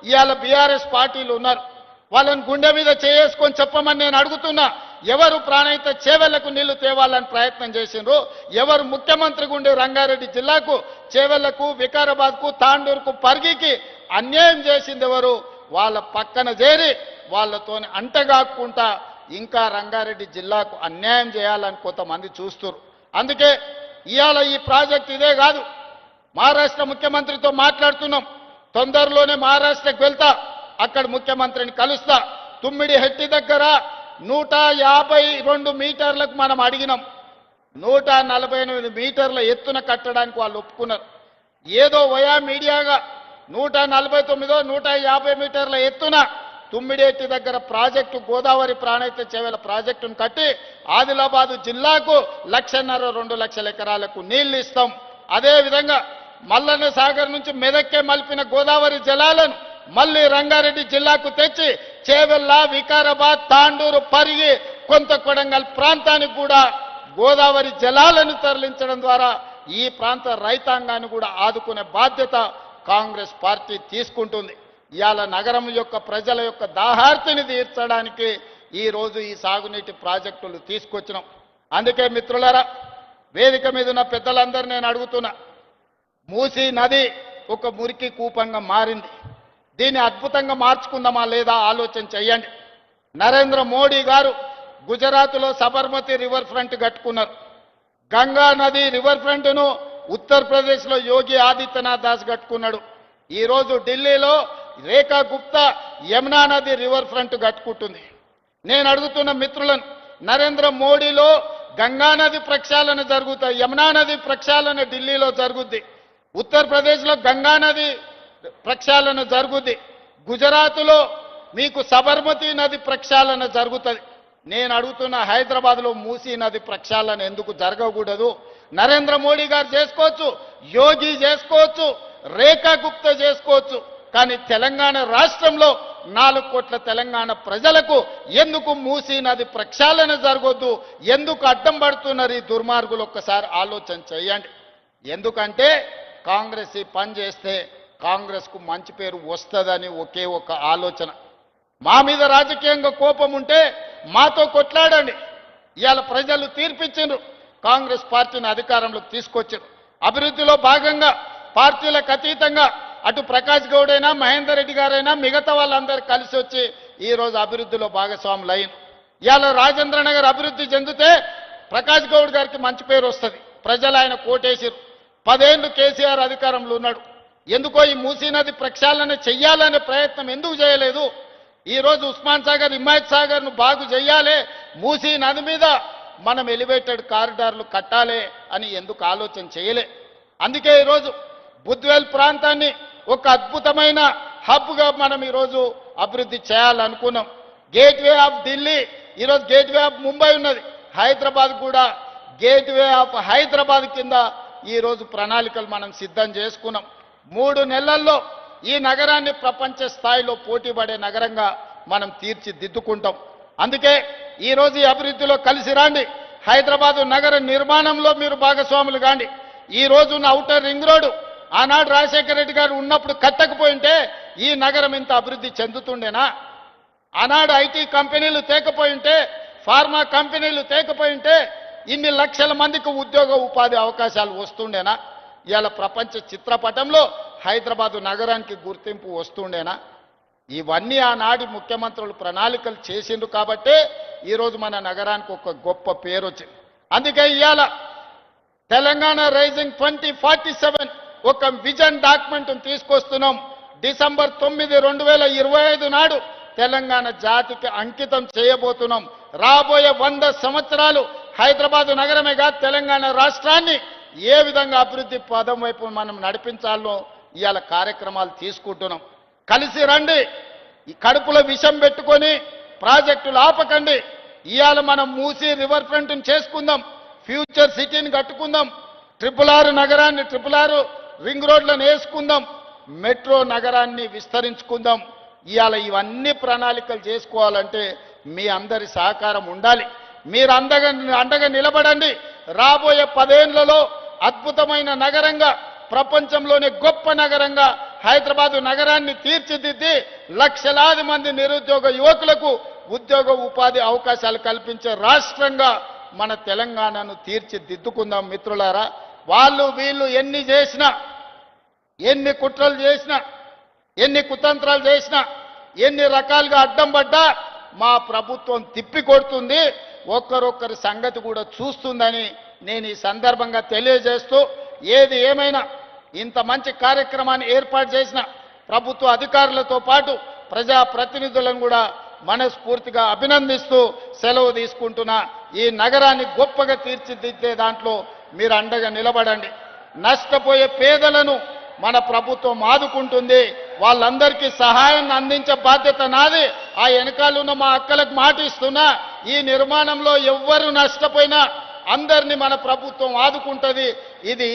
ఇవాళ బీఆర్ఎస్ పార్టీలు ఉన్నారు. వాళ్ళని గుండె మీద చేసుకొని చెప్పమని నేను అడుగుతున్నా. ఎవరు ప్రాణహిత చేవెళ్లకు నీళ్లు తేవాలని ప్రయత్నం చేసిండ్రు, ఎవరు ముఖ్యమంత్రి గుండె రంగారెడ్డి జిల్లాకు చేవెళ్లకు, వికారాబాద్కు, తాండూరుకు, పరిగికి అన్యాయం చేసింది ఎవరు? వాళ్ళ పక్కన చేరి వాళ్ళతోని అంటగాక్కుంటా ఇంకా రంగారెడ్డి జిల్లాకు అన్యాయం చేయాలని కొంతమంది చూస్తున్నారు. అందుకే ఇవాళ ఈ ప్రాజెక్ట్ ఇదే కాదు, మహారాష్ట్ర ముఖ్యమంత్రితో మాట్లాడుతున్నాం. తొందరలోనే మహారాష్ట్రకు వెళ్తా, అక్కడ ముఖ్యమంత్రిని కలుస్తా. తుమ్మిడి హెట్టి దగ్గర 152 మీటర్లకు మనం అడిగినాం. 148 మీటర్ల ఎత్తున కట్టడానికి వాళ్ళు ఒప్పుకున్నారు. ఏదో వయా మీడియాగా 149 150 మీటర్ల ఎత్తున తుమ్మిడేటి దగ్గర ప్రాజెక్టు, గోదావరి ప్రాణహిత చేవెళ్ల ప్రాజెక్టును కట్టి ఆదిలాబాద్ జిల్లాకు 1,50,000 2 లక్షల ఎకరాలకు నీళ్లు ఇస్తాం. అదేవిధంగా మల్లన్న సాగర్ నుంచి మెదక్కే మలిపిన గోదావరి జలాలను మళ్ళీ రంగారెడ్డి జిల్లాకు తెచ్చి చేవెళ్ల, వికారాబాద్, తాండూరు, పరిగి, కొంత కొడంగల్ ప్రాంతానికి కూడా గోదావరి జలాలను తరలించడం ద్వారా ఈ ప్రాంత రైతాంగాన్ని కూడా ఆదుకునే బాధ్యత కాంగ్రెస్ పార్టీ తీసుకుంటుంది. ఇవాళ నగరం యొక్క ప్రజల యొక్క దాహార్తిని తీర్చడానికి ఈరోజు ఈ సాగునీటి ప్రాజెక్టులు తీసుకొచ్చినాం. అందుకే మిత్రులారా, వేదిక మీద ఉన్న పెద్దలందరూ నేను అడుగుతున్నా, మూసీ నది ఒక మురికి కూపంగా మారింది. దీన్ని అద్భుతంగా మార్చుకుందామా లేదా ఆలోచన చేయండి. నరేంద్ర మోడీ గారు గుజరాత్లో సబర్మతి రివర్ ఫ్రంట్ కట్టుకున్నారు. గంగా నది రివర్ ఫ్రంట్ను ఉత్తరప్రదేశ్లో యోగి ఆదిత్యనాథ్ దాస్ కట్టుకున్నాడు. ఈరోజు ఢిల్లీలో రేఖా గుప్తా యమునా నది రివర్ ఫ్రంట్ కట్టుకుంటుంది. నేను అడుగుతున్న మిత్రులను, నరేంద్ర మోడీలో గంగా నది ప్రక్షాళన జరుగుతాయి, యమునా నది ప్రక్షాళన ఢిల్లీలో జరుగుద్ది. ఉత్తరప్రదేశ్లో గంగా నది ప్రక్షాళన జరుగుద్ది. గుజరాత్లో మీకు సబర్మతి నది ప్రక్షాళన జరుగుతుంది. నేను అడుగుతున్న, హైదరాబాద్లో మూసీ నది ప్రక్షాళన ఎందుకు జరగకూడదు? నరేంద్ర మోడీ గారు చేసుకోవచ్చు, యోగి చేసుకోవచ్చు, రేఖా గుప్తా చేసుకోవచ్చు. కానీ తెలంగాణ రాష్ట్రంలో 4 కోట్ల తెలంగాణ ప్రజలకు ఎందుకు మూసీ నది ప్రక్షాళన జరగొద్దు? ఎందుకు అడ్డం పడుతున్నారు ఈ దుర్మార్గులు? ఒక్కసారి ఆలోచన చేయండి. ఎందుకంటే కాంగ్రెస్ ఈ పని చేస్తే కాంగ్రెస్కు మంచి పేరు వస్తుందని ఒకే ఒక ఆలోచన. మా మీద రాజకీయంగా కోపం ఉంటే మాతో కొట్లాడండి. ఇవాళ ప్రజలు తీర్పిచ్చిండ్రు, కాంగ్రెస్ పార్టీని అధికారంలోకి తీసుకొచ్చారు. అభివృద్ధిలో భాగంగా పార్టీలకు అతీతంగా అటు ప్రకాష్ గౌడ్ అయినా, మహేందర్ రెడ్డి గారైనా, మిగతా వాళ్ళందరూ కలిసి వచ్చి ఈరోజు అభివృద్ధిలో భాగస్వాములు అయ్యారు. ఇవాళ రాజేంద్ర నగర్ అభివృద్ధి చెందితే ప్రకాష్ గౌడ్ గారికి మంచి పేరు వస్తుంది. ప్రజలు ఆయన కోటేశారు. 10 ఏళ్ళు కేసీఆర్ అధికారంలో ఉన్నాడు. ఎందుకో ఈ మూసీ నది ప్రక్షాళన చెయ్యాలనే ప్రయత్నం ఎందుకు చేయలేదు? ఈరోజు ఉస్మాన్ సాగర్, హిమాయత్ సాగర్ను బాగు చేయాలి, మూసీ నది మీద మనం ఎలివేటెడ్ కారిడార్లు కట్టాలి అని ఎందుకు ఆలోచన చేయలే? అందుకే ఈరోజు బుద్వేల్ ప్రాంతాన్ని ఒక అద్భుతమైన హబ్గా మనం ఈరోజు అభివృద్ధి చేయాలనుకున్నాం. గేట్వే ఆఫ్ ఢిల్లీ, ఈరోజు గేట్వే ఆఫ్ ముంబై ఉన్నది. హైదరాబాద్ కూడా గేట్వే ఆఫ్ హైదరాబాద్ కింద ఈరోజు ప్రణాళికలు మనం సిద్ధం చేసుకున్నాం. 3 నెలల్లో ఈ నగరాన్ని ప్రపంచ స్థాయిలో పోటీపడే నగరంగా మనం తీర్చిదిద్దుకుంటాం. అందుకే ఈరోజు ఈ అభివృద్ధిలో కలిసి రాండి. హైదరాబాదు నగర నిర్మాణంలో మీరు భాగస్వాములు కాండి. ఈ రోజున్న ఔటర్ రింగ్ రోడ్డు ఆనాడు రాజశేఖర రెడ్డి గారు ఉన్నప్పుడు కట్టకపోయింటే ఈ నగరం ఇంత అభివృద్ధి చెందుతుండేనా? ఆనాడు ఐటీ కంపెనీలు తేకపోయింటే, ఫార్మా కంపెనీలు తేకపోయింటే ఇన్ని లక్షల మందికి ఉద్యోగ ఉపాధి అవకాశాలు వస్తుండేనా? ఇవాళ ప్రపంచ చిత్రపటంలో హైదరాబాదు నగరానికి గుర్తింపు వస్తుండేనా? ఇవన్నీ ఆనాటి ముఖ్యమంత్రులు ప్రణాళికలు చేసిండ్రు కాబట్టే ఈరోజు మన నగరానికి ఒక గొప్ప పేరు వచ్చింది. అందుకే ఇవాళ తెలంగాణ రైజింగ్ 2047 ఒక విజన్ డాక్యుమెంట్ తీసుకొస్తున్నాం. డిసెంబర్ 9, 2025 నాడు తెలంగాణ జాతికి అంకితం చేయబోతున్నాం. రాబోయే 100 సంవత్సరాలు హైదరాబాదు నగరమే కాదు, తెలంగాణ రాష్ట్రాన్ని ఏ విధంగా అభివృద్ధి పదం వైపు మనం నడిపించాలో ఇవాళ కార్యక్రమాలు తీసుకుంటున్నాం. కలిసి రండి. ఈ కడుపులో విషం పెట్టుకొని ప్రాజెక్టులు ఆపకండి. ఇవాళ మనం మూసీ రివర్ ఫ్రంట్ని చేసుకుందాం, ఫ్యూచర్ సిటీని కట్టుకుందాం, RRR నగరాన్ని, RRR రింగ్ రోడ్లను వేసుకుందాం, మెట్రో నగరాన్ని విస్తరించుకుందాం. ఇవాళ ఇవన్నీ ప్రణాళికలు చేసుకోవాలంటే మీ అందరి సహకారం ఉండాలి. మీరు అండగా నిలబడండి. రాబోయే 10 ఏళ్లలో అద్భుతమైన నగరంగా, ప్రపంచంలోనే గొప్ప నగరంగా హైదరాబాదు నగరాన్ని తీర్చిదిద్ది లక్షలాది మంది నిరుద్యోగ యువకులకు ఉద్యోగ ఉపాధి అవకాశాలు కల్పించే రాష్ట్రంగా మన తెలంగాణను తీర్చిదిద్దుకుందాం మిత్రులారా. వాళ్ళు వీళ్ళు ఎన్ని చేసినా, ఎన్ని కుట్రలు చేసినా, ఎన్ని కుతంత్రాలు చేసినా, ఎన్ని రకాలుగా అడ్డం పడ్డా మా ప్రభుత్వం తిప్పికొడుతుంది, ఒక్కరొక్కరి సంగతి కూడా చూస్తుందని నేను ఈ సందర్భంగా తెలియజేస్తూ, ఏది ఏమైనా ఇంత మంచి కార్యక్రమాన్ని ఏర్పాటు చేసిన ప్రభుత్వ అధికారులతో పాటు ప్రజాప్రతినిధులను కూడా మనస్ఫూర్తిగా అభినందిస్తూ సెలవు తీసుకుంటున్నా. ఈ నగరాన్ని గొప్పగా తీర్చిదిద్దే దాంట్లో మీరు అండగా నిలబడండి. నష్టపోయే పేదలను మన ప్రభుత్వం ఆదుకుంటుంది. వాళ్ళందరికీ సహాయాన్ని అందించే బాధ్యత నాది. ఆ వెనకాలన్న మా అక్కలకు మాట ఇస్తున్నా, ఈ నిర్మాణంలో ఎవ్వరు నష్టపోయినా అందరినీ మన ప్రభుత్వం ఆదుకుంటుంది. ఇది